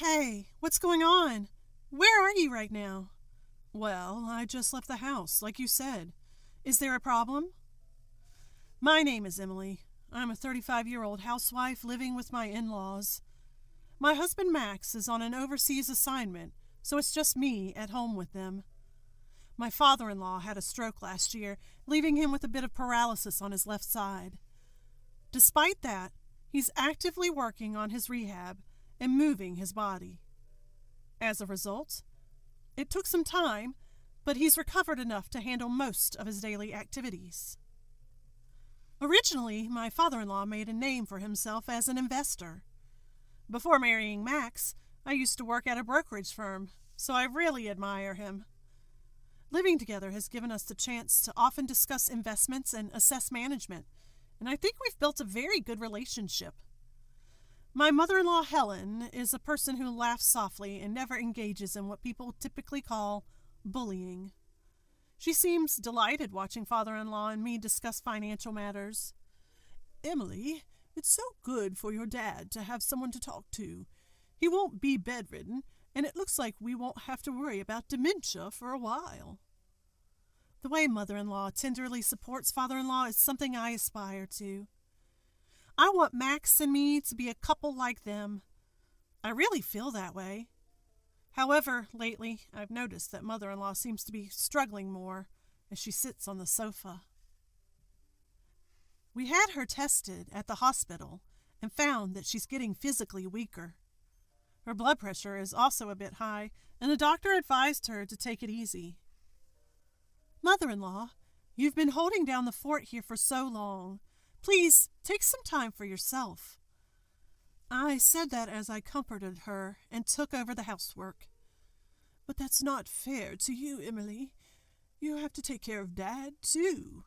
Hey, what's going on? Where are you right now? Well, I just left the house, like you said. Is there a problem? My name is Emily. I'm a 35-year-old housewife living with my in-laws. My husband Max is on an overseas assignment, so it's just me at home with them. My father-in-law had a stroke last year, leaving him with a bit of paralysis on his left side. Despite that, he's actively working on his rehab and moving his body. As a result, it took some time, but he's recovered enough to handle most of his daily activities. Originally, my father-in-law made a name for himself as an investor. Before marrying Max, I used to work at a brokerage firm, so I really admire him. Living together has given us the chance to often discuss investments and assess management, and I think we've built a very good relationship. My mother-in-law, Helen, is a person who laughs softly and never engages in what people typically call bullying. She seems delighted watching father-in-law and me discuss financial matters. Emily, it's so good for your dad to have someone to talk to. He won't be bedridden, and it looks like we won't have to worry about dementia for a while. The way mother-in-law tenderly supports father-in-law is something I aspire to. I want Max and me to be a couple like them. I really feel that way. However, lately, I've noticed that mother-in-law seems to be struggling more as she sits on the sofa. We had her tested at the hospital and found that she's getting physically weaker. Her blood pressure is also a bit high, and the doctor advised her to take it easy. Mother-in-law, you've been holding down the fort here for so long. Please, take some time for yourself. I said that as I comforted her and took over the housework. But that's not fair to you, Emily. You have to take care of Dad, too.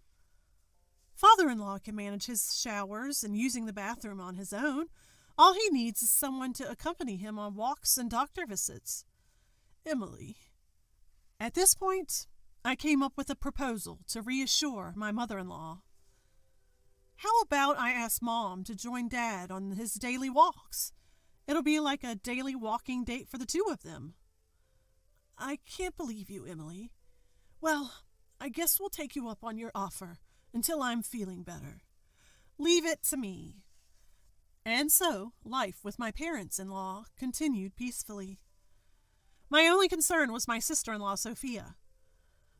Father-in-law can manage his showers and using the bathroom on his own. All he needs is someone to accompany him on walks and doctor visits. Emily. At this point, I came up with a proposal to reassure my mother-in-law. How about I ask Mom to join Dad on his daily walks? It'll be like a daily walking date for the two of them. I can't believe you, Emily. Well, I guess we'll take you up on your offer until I'm feeling better. Leave it to me. And so, life with my parents-in-law continued peacefully. My only concern was my sister-in-law, Sophia.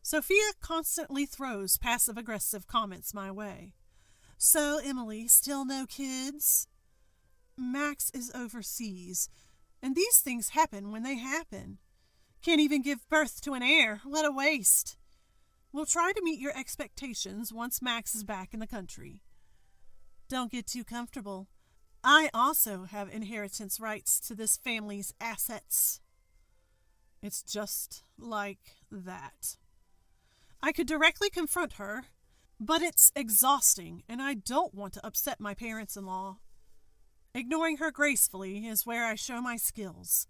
Sophia constantly throws passive-aggressive comments my way. So, Emily, still no kids? Max is overseas, and these things happen when they happen. Can't even give birth to an heir. What a waste. We'll try to meet your expectations once Max is back in the country. Don't get too comfortable. I also have inheritance rights to this family's assets. It's just like that. I could directly confront her, but it's exhausting, and I don't want to upset my parents-in-law. Ignoring her gracefully is where I show my skills.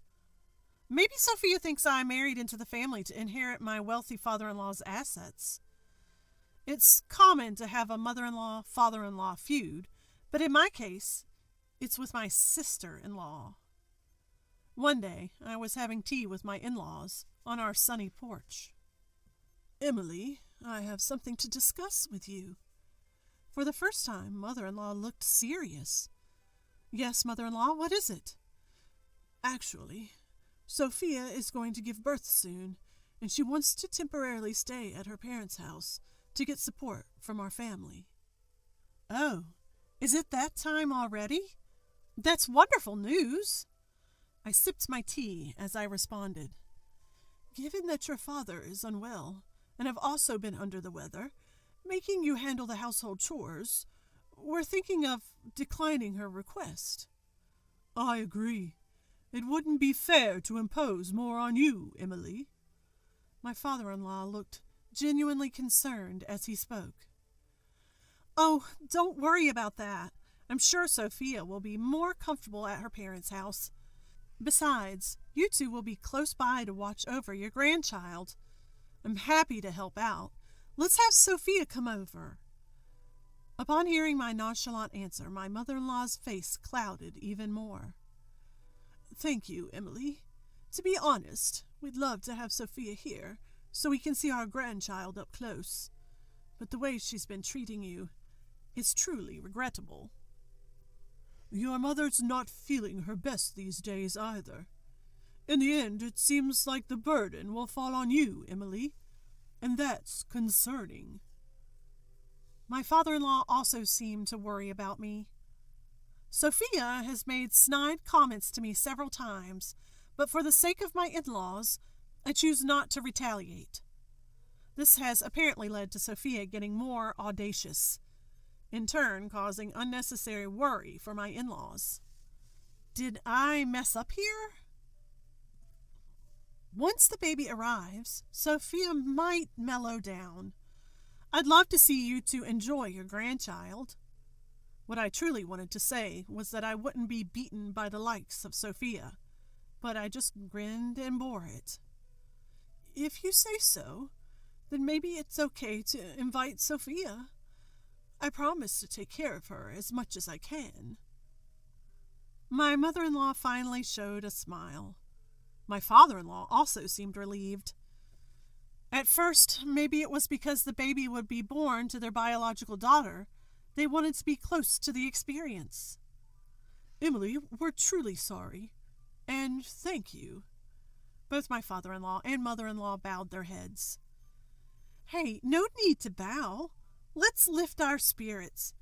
Maybe Sophia thinks I married into the family to inherit my wealthy father-in-law's assets. It's common to have a mother-in-law, father-in-law feud, but in my case, it's with my sister-in-law. One day, I was having tea with my in-laws on our sunny porch. Emily, I have something to discuss with you. For the first time, mother-in-law looked serious. Yes, mother-in-law, what is it? Actually, Sophia is going to give birth soon, and she wants to temporarily stay at her parents' house to get support from our family. Oh, is it that time already? That's wonderful news. I sipped my tea as I responded. Given that your father is unwell, and have also been under the weather, making you handle the household chores, we're thinking of declining her request. I agree. It wouldn't be fair to impose more on you, Emily. My father-in-law looked genuinely concerned as he spoke. Oh, don't worry about that. I'm sure Sophia will be more comfortable at her parents' house. Besides, you two will be close by to watch over your grandchild. I'm happy to help out. Let's have Sophia come over. Upon hearing my nonchalant answer, my mother-in-law's face clouded even more. Thank you, Emily. To be honest, we'd love to have Sophia here, so we can see our grandchild up close. But the way she's been treating you is truly regrettable. Your mother's not feeling her best these days either. In the end, it seems like the burden will fall on you, Emily, and that's concerning. My father-in-law also seemed to worry about me. Sophia has made snide comments to me several times, but for the sake of my in-laws, I choose not to retaliate. This has apparently led to Sophia getting more audacious, in turn causing unnecessary worry for my in-laws. Did I mess up here? Once the baby arrives, Sophia might mellow down. I'd love to see you two enjoy your grandchild. What I truly wanted to say was that I wouldn't be beaten by the likes of Sophia, but I just grinned and bore it. If you say so, then maybe it's okay to invite Sophia. I promise to take care of her as much as I can. My mother-in-law finally showed a smile. My father-in-law also seemed relieved. At first, maybe it was because the baby would be born to their biological daughter. They wanted to be close to the experience. Emily, we're truly sorry, and thank you. Both my father-in-law and mother-in-law bowed their heads. Hey, no need to bow. Let's lift our spirits.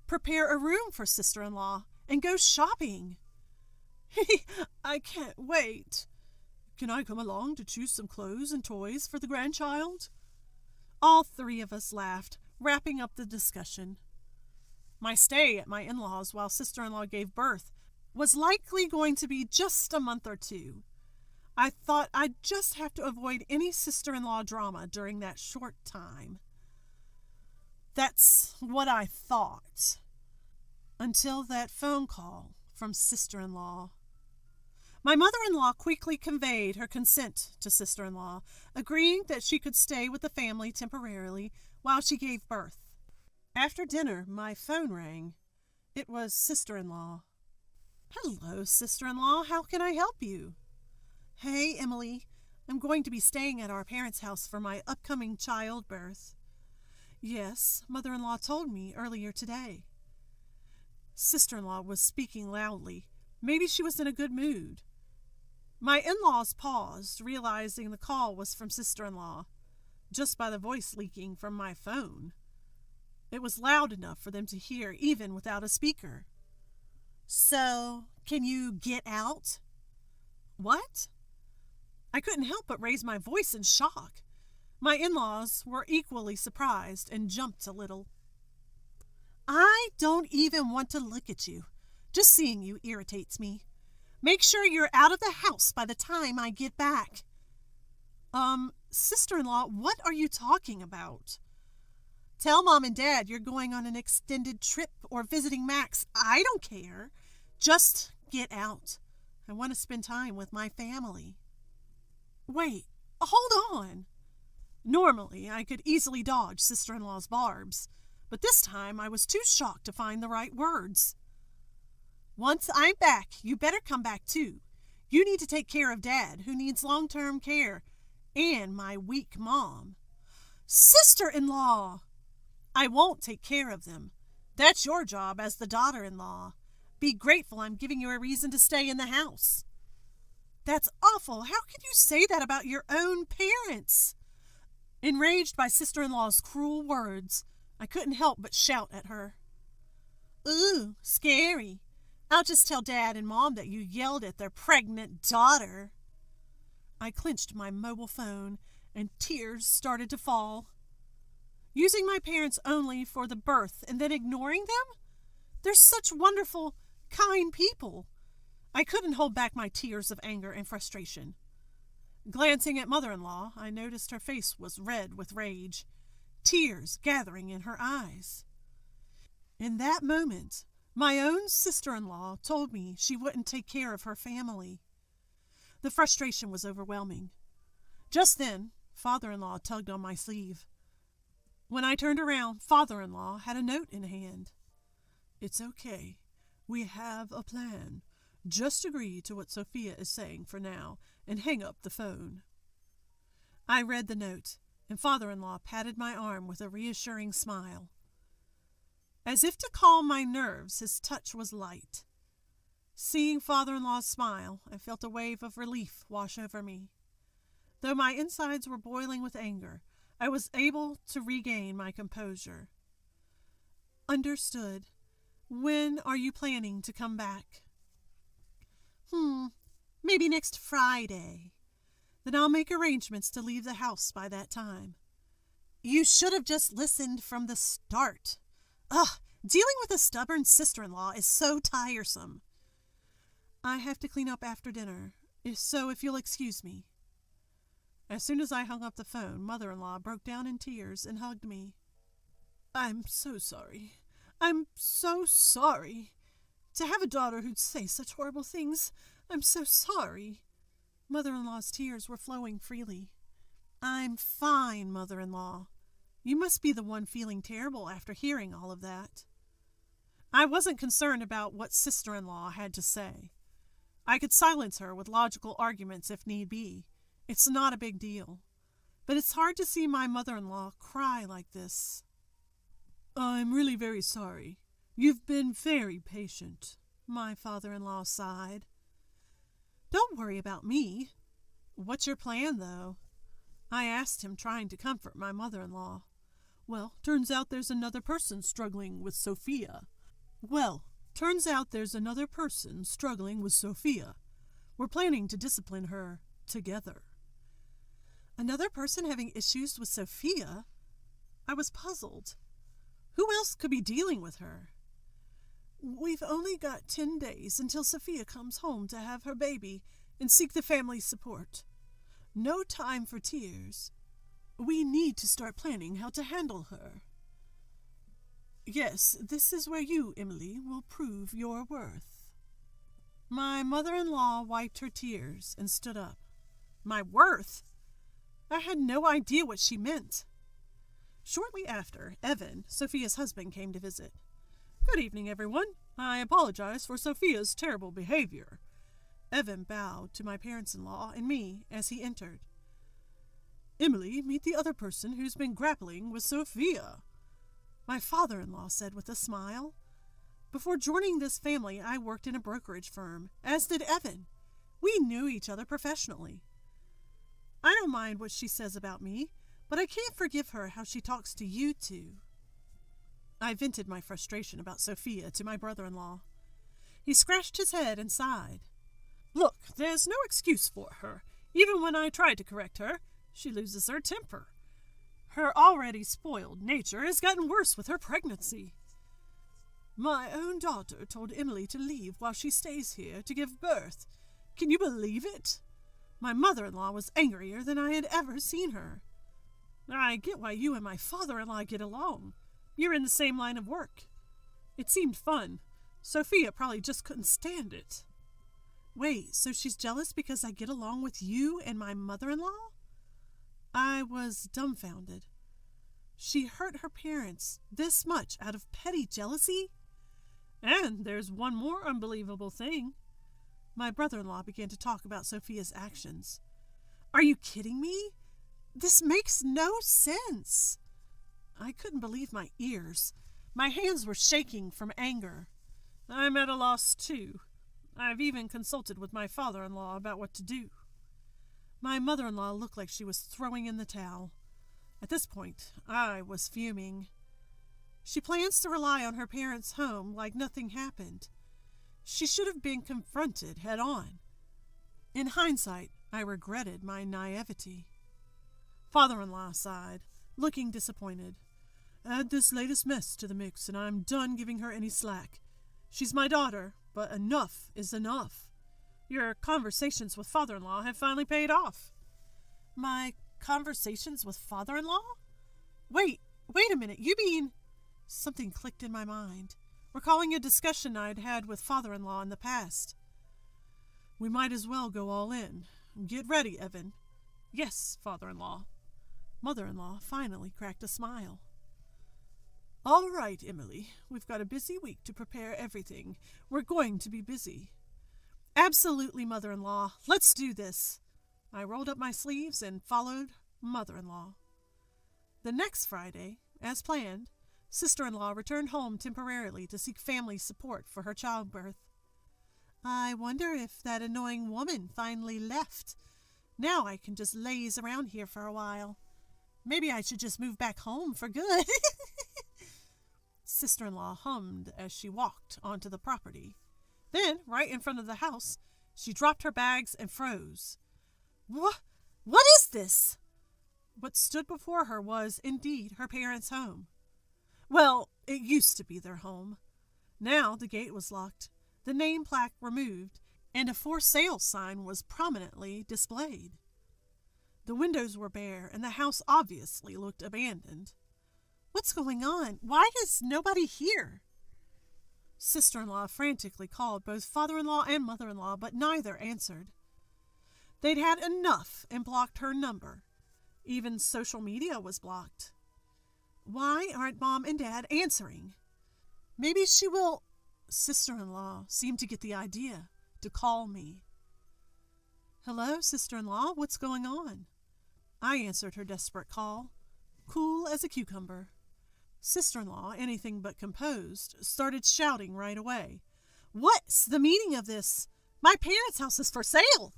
Prepare a room for sister-in-law and go shopping. I can't wait. Can I come along to choose some clothes and toys for the grandchild? All three of us laughed, wrapping up the discussion. My stay at my in-laws while sister-in-law gave birth was likely going to be just a month or two. I thought I'd just have to avoid any sister-in-law drama during that short time. That's what I thought. Until that phone call from sister-in-law. My mother-in-law quickly conveyed her consent to sister-in-law, agreeing that she could stay with the family temporarily while she gave birth. After dinner, my phone rang. It was sister-in-law. Hello, sister-in-law. How can I help you? Hey, Emily. I'm going to be staying at our parents' house for my upcoming childbirth. Yes, mother-in-law told me earlier today. Sister-in-law was speaking loudly. Maybe she was in a good mood. My in-laws paused, realizing the call was from sister-in-law, just by the voice leaking from my phone. It was loud enough for them to hear even without a speaker. So, can you get out? What? I couldn't help but raise my voice in shock. My in-laws were equally surprised and jumped a little. I don't even want to look at you. Just seeing you irritates me. Make sure you're out of the house by the time I get back. Sister-in-law, what are you talking about? Tell Mom and Dad you're going on an extended trip or visiting Max. I don't care. Just get out. I want to spend time with my family. Wait, hold on. Normally, I could easily dodge sister-in-law's barbs, but this time I was too shocked to find the right words. Once I'm back, you better come back too. You need to take care of Dad, who needs long-term care, and my weak mom. Sister-in-law! I won't take care of them. That's your job as the daughter-in-law. Be grateful I'm giving you a reason to stay in the house. That's awful. How can you say that about your own parents? Enraged by sister-in-law's cruel words, I couldn't help but shout at her. Ooh, scary. I'll just tell Dad and Mom that you yelled at their pregnant daughter. I clenched my mobile phone, and tears started to fall. Using my parents only for the birth and then ignoring them? They're such wonderful, kind people. I couldn't hold back my tears of anger and frustration. Glancing at mother-in-law, I noticed her face was red with rage, tears gathering in her eyes. In that moment, my own sister-in-law told me she wouldn't take care of her family. The frustration was overwhelming. Just then, father-in-law tugged on my sleeve. When I turned around, father-in-law had a note in hand. It's okay. We have a plan. Just agree to what Sophia is saying for now and hang up the phone." I read the note, and father-in-law patted my arm with a reassuring smile. As if to calm my nerves, his touch was light. Seeing father-in-law's smile, I felt a wave of relief wash over me. Though my insides were boiling with anger, I was able to regain my composure. "Understood. When are you planning to come back?" Maybe next Friday. Then I'll make arrangements to leave the house by that time." "You should have just listened from the start. Dealing with a stubborn sister-in-law is so tiresome." "I have to clean up after dinner, so if you'll excuse me." As soon as I hung up the phone, mother-in-law broke down in tears and hugged me. "I'm so sorry. I'm so sorry. To have a daughter who'd say such horrible things. I'm so sorry." Mother-in-law's tears were flowing freely. "I'm fine, mother-in-law. You must be the one feeling terrible after hearing all of that." I wasn't concerned about what sister-in-law had to say. I could silence her with logical arguments if need be. It's not a big deal. But it's hard to see my mother-in-law cry like this. "I'm really very sorry. You've been very patient," my father-in-law sighed. "Don't worry about me. What's your plan, though?" I asked him, trying to comfort my mother-in-law. "Well, turns out there's another person struggling with Sophia. We're planning to discipline her together." Another person having issues with Sophia? I was puzzled. Who else could be dealing with her? "We've only got 10 days until Sophia comes home to have her baby and seek the family support. No time for tears. We need to start planning how to handle her. Yes, this is where you, Emily, will prove your worth." My mother-in-law wiped her tears and stood up. My worth? I had no idea what she meant. Shortly after, Evan, Sophia's husband, came to visit. "Good evening, everyone. I apologize for Sophia's terrible behavior." Evan bowed to my parents-in-law and me as he entered. "Emily, meet the other person who's been grappling with Sophia," my father-in-law said with a smile. Before joining this family, I worked in a brokerage firm, as did Evan. We knew each other professionally. I don't mind what she says about me, but I can't forgive her how she talks to you two. I vented my frustration about Sophia to my brother-in-law. He scratched his head and sighed. "Look, there's no excuse for her. Even when I try to correct her, she loses her temper. Her already spoiled nature has gotten worse with her pregnancy. My own daughter told Emily to leave while she stays here to give birth. Can you believe it?" My mother-in-law was angrier than I had ever seen her. "I get why you and my father-in-law get along. You're in the same line of work. It seemed fun. Sophia probably just couldn't stand it." "Wait, so she's jealous because I get along with you and my mother-in-law?" I was dumbfounded. She hurt her parents this much out of petty jealousy? "And there's one more unbelievable thing." My brother-in-law began to talk about Sophia's actions. "Are you kidding me? This makes no sense." I couldn't believe my ears. My hands were shaking from anger. "I'm at a loss, too. I've even consulted with my father-in-law about what to do." My mother-in-law looked like she was throwing in the towel. At this point, I was fuming. She plans to rely on her parents' home like nothing happened. She should have been confronted head-on. In hindsight, I regretted my naivety. Father-in-law sighed, looking disappointed. "Add this latest mess to the mix, and I'm done giving her any slack. She's my daughter, but enough is enough. Your conversations with father-in-law have finally paid off." "My conversations with father-in-law? Wait a minute, you mean..." Something clicked in my mind, recalling a discussion I'd had with father-in-law in the past. "We might as well go all in. Get ready, Evan." "Yes, father-in-law." Mother-in-law finally cracked a smile. "All right, Emily. We've got a busy week to prepare everything. We're going to be busy. Absolutely, mother-in-law. Let's do this. I rolled up my sleeves and followed mother-in-law. The next Friday, as planned, sister-in-law returned home temporarily to seek family support for her childbirth. I wonder if that annoying woman finally left. Now I can just laze around here for a while. Maybe I should just move back home for good. Sister-in-law hummed as she walked onto the property. Then, right in front of the house, she dropped her bags and froze. What is this? What stood before her was, indeed, her parents' home. Well, it used to be their home. Now the gate was locked, the name plaque removed, and a for sale sign was prominently displayed. The windows were bare, and the house obviously looked abandoned. What's going on? Why is nobody here? Sister-in-law frantically called both father-in-law and mother-in-law, but neither answered. They'd had enough and blocked her number. Even social media was blocked. Why aren't Mom and Dad answering? Maybe she will... Sister-in-law seemed to get the idea to call me. Hello, sister-in-law, what's going on? I answered her desperate call, cool as a cucumber. Sister-in-law, anything but composed, started shouting right away. What's the meaning of this? My parents' house is for sale!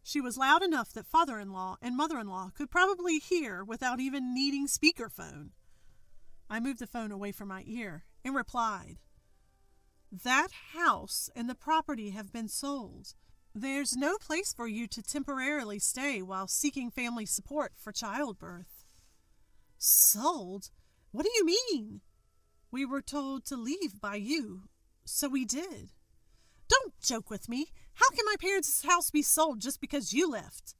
She was loud enough that father-in-law and mother-in-law could probably hear without even needing speakerphone. I moved the phone away from my ear and replied, That house and the property have been sold. There's no place for you to temporarily stay while seeking family support for childbirth. Sold? What do you mean? We were told to leave by you, so we did. Don't joke with me. How can my parents' house be sold just because you left?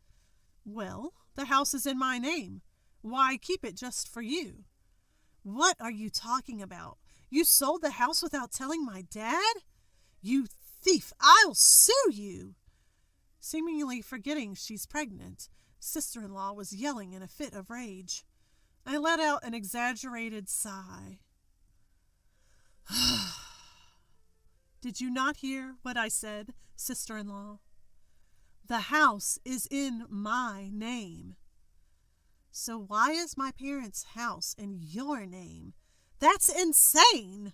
Well, the house is in my name. Why keep it just for you? What are you talking about? You sold the house without telling my dad? You thief! I'll sue you! Seemingly forgetting she's pregnant, sister-in-law was yelling in a fit of rage. I let out an exaggerated sigh. Did you not hear what I said, sister-in-law? The house is in my name. So why is my parents' house in your name? That's insane!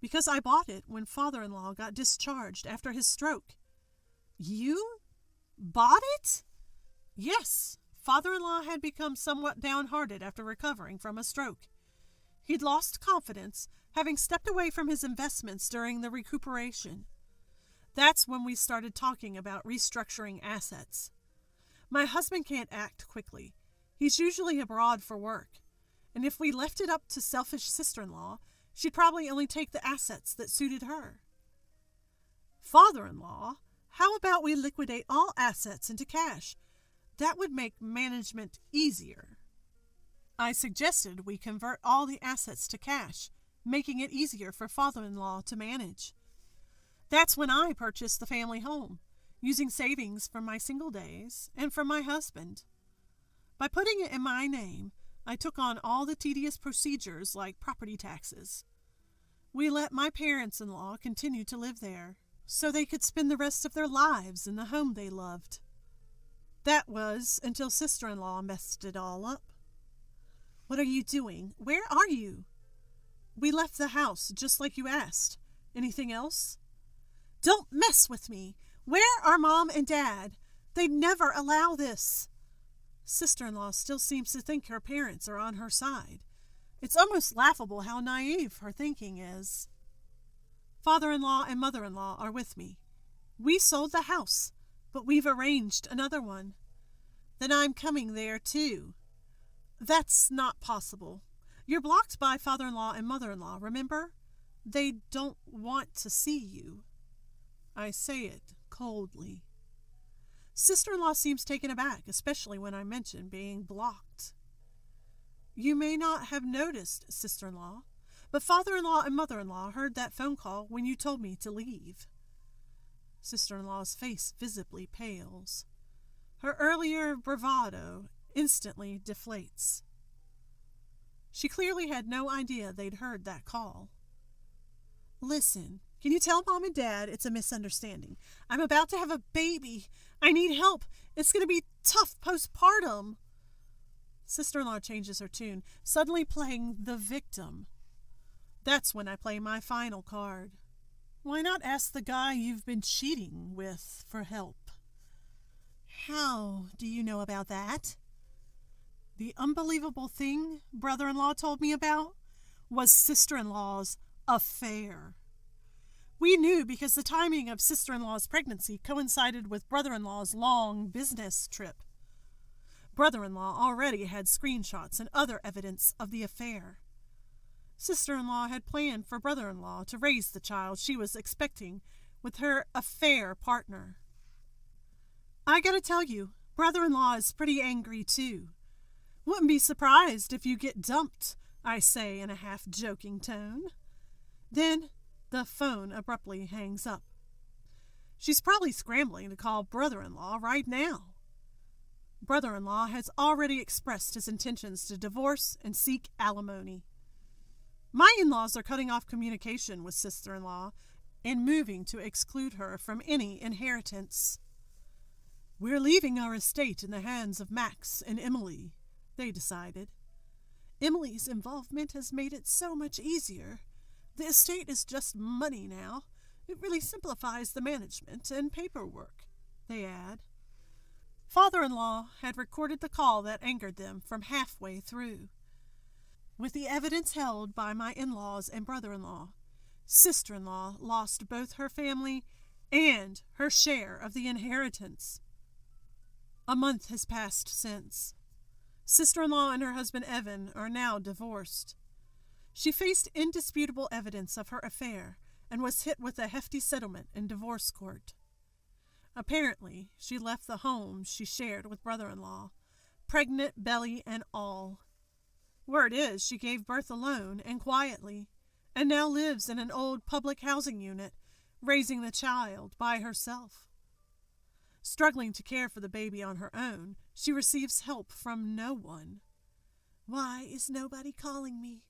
Because I bought it when father-in-law got discharged after his stroke. You bought it? Yes. Father-in-law had become somewhat downhearted after recovering from a stroke. He'd lost confidence, having stepped away from his investments during the recuperation. That's when we started talking about restructuring assets. My husband can't act quickly. He's usually abroad for work. And if we left it up to selfish sister-in-law, she'd probably only take the assets that suited her. Father-in-law, how about we liquidate all assets into cash? That would make management easier. I suggested we convert all the assets to cash, making it easier for father-in-law to manage. That's when I purchased the family home, using savings from my single days and from my husband. By putting it in my name, I took on all the tedious procedures like property taxes. We let my parents-in-law continue to live there, so they could spend the rest of their lives in the home they loved. That was until sister-in-law messed it all up. What are you doing? Where are you? We left the house, just like you asked. Anything else? Don't mess with me. Where are Mom and Dad? They'd never allow this. Sister-in-law still seems to think her parents are on her side. It's almost laughable how naive her thinking is. Father-in-law and mother-in-law are with me. We sold the house, but we've arranged another one. Then I'm coming there too. That's not possible. You're blocked by father-in-law and mother-in-law, remember? They don't want to see you. I say it coldly. Sister-in-law seems taken aback, especially when I mention being blocked. You may not have noticed, sister-in-law, but father-in-law and mother-in-law heard that phone call when you told me to leave. Sister-in-law's face visibly pales. Her earlier bravado instantly deflates. She clearly had no idea they'd heard that call. Listen, Can you tell Mom and Dad it's a misunderstanding? I'm about to have a baby. I need help. It's going to be tough postpartum. Sister-in-law changes her tune, suddenly playing the victim. That's when I play my final card. Why not ask the guy you've been cheating with for help? How do you know about that? The unbelievable thing brother-in-law told me about was sister-in-law's affair. We knew because the timing of sister-in-law's pregnancy coincided with brother-in-law's long business trip. Brother-in-law already had screenshots and other evidence of the affair. Sister-in-law had planned for brother-in-law to raise the child she was expecting with her affair partner. I gotta tell you, brother-in-law is pretty angry too. Wouldn't be surprised if you get dumped, I say in a half-joking tone. Then the phone abruptly hangs up. She's probably scrambling to call brother-in-law right now. Brother-in-law has already expressed his intentions to divorce and seek alimony. My in-laws are cutting off communication with sister-in-law and moving to exclude her from any inheritance. We're leaving our estate in the hands of Max and Emily, they decided. Emily's involvement has made it so much easier. The estate is just money now. It really simplifies the management and paperwork, they add. Father-in-law had recorded the call that angered them from halfway through. With the evidence held by my in-laws and brother-in-law, sister-in-law lost both her family and her share of the inheritance. A month has passed since. Sister-in-law and her husband Evan are now divorced. She faced indisputable evidence of her affair and was hit with a hefty settlement in divorce court. Apparently, she left the home she shared with brother-in-law, pregnant belly and all. Word is she gave birth alone and quietly, and now lives in an old public housing unit, raising the child by herself. Struggling to care for the baby on her own, she receives help from no one. Why is nobody calling me?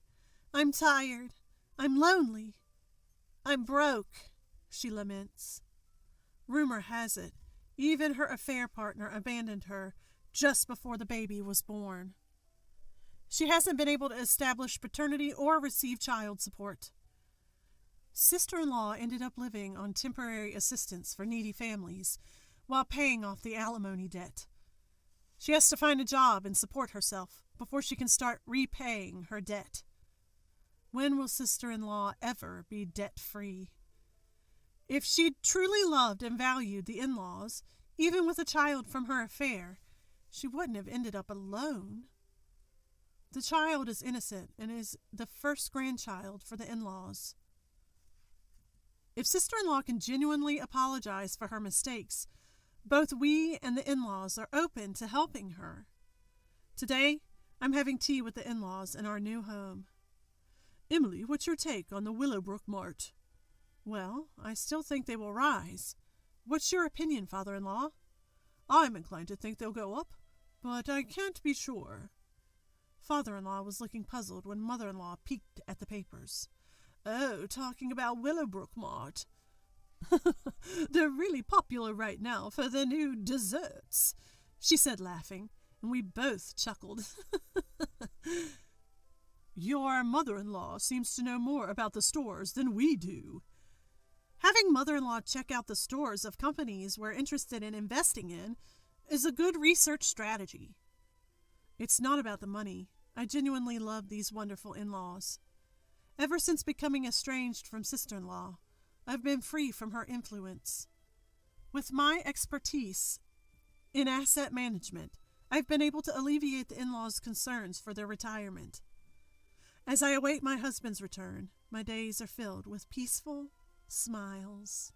I'm tired. I'm lonely. I'm broke, she laments. Rumor has it, even her affair partner abandoned her just before the baby was born. She hasn't been able to establish paternity or receive child support. Sister-in-law ended up living on temporary assistance for needy families while paying off the alimony debt. She has to find a job and support herself before she can start repaying her debt. When will sister-in-law ever be debt-free? If she'd truly loved and valued the in-laws, even with a child from her affair, she wouldn't have ended up alone. The child is innocent and is the first grandchild for the in-laws. If sister-in-law can genuinely apologize for her mistakes, both we and the in-laws are open to helping her. Today, I'm having tea with the in-laws in our new home. Emily, what's your take on the Willowbrook Mart? Well, I still think they will rise. What's your opinion, father-in-law? I'm inclined to think they'll go up, but I can't be sure. Father-in-law was looking puzzled when mother-in-law peeked at the papers. Oh, talking about Willowbrook Mart. They're really popular right now for their new desserts, she said, laughing, and we both chuckled. Your mother-in-law seems to know more about the stores than we do. Having mother-in-law check out the stores of companies we're interested in investing in is a good research strategy. It's not about the money. I genuinely love these wonderful in-laws. Ever since becoming estranged from sister-in-law, I've been free from her influence. With my expertise in asset management, I've been able to alleviate the in-laws' concerns for their retirement. As I await my husband's return, my days are filled with peaceful smiles.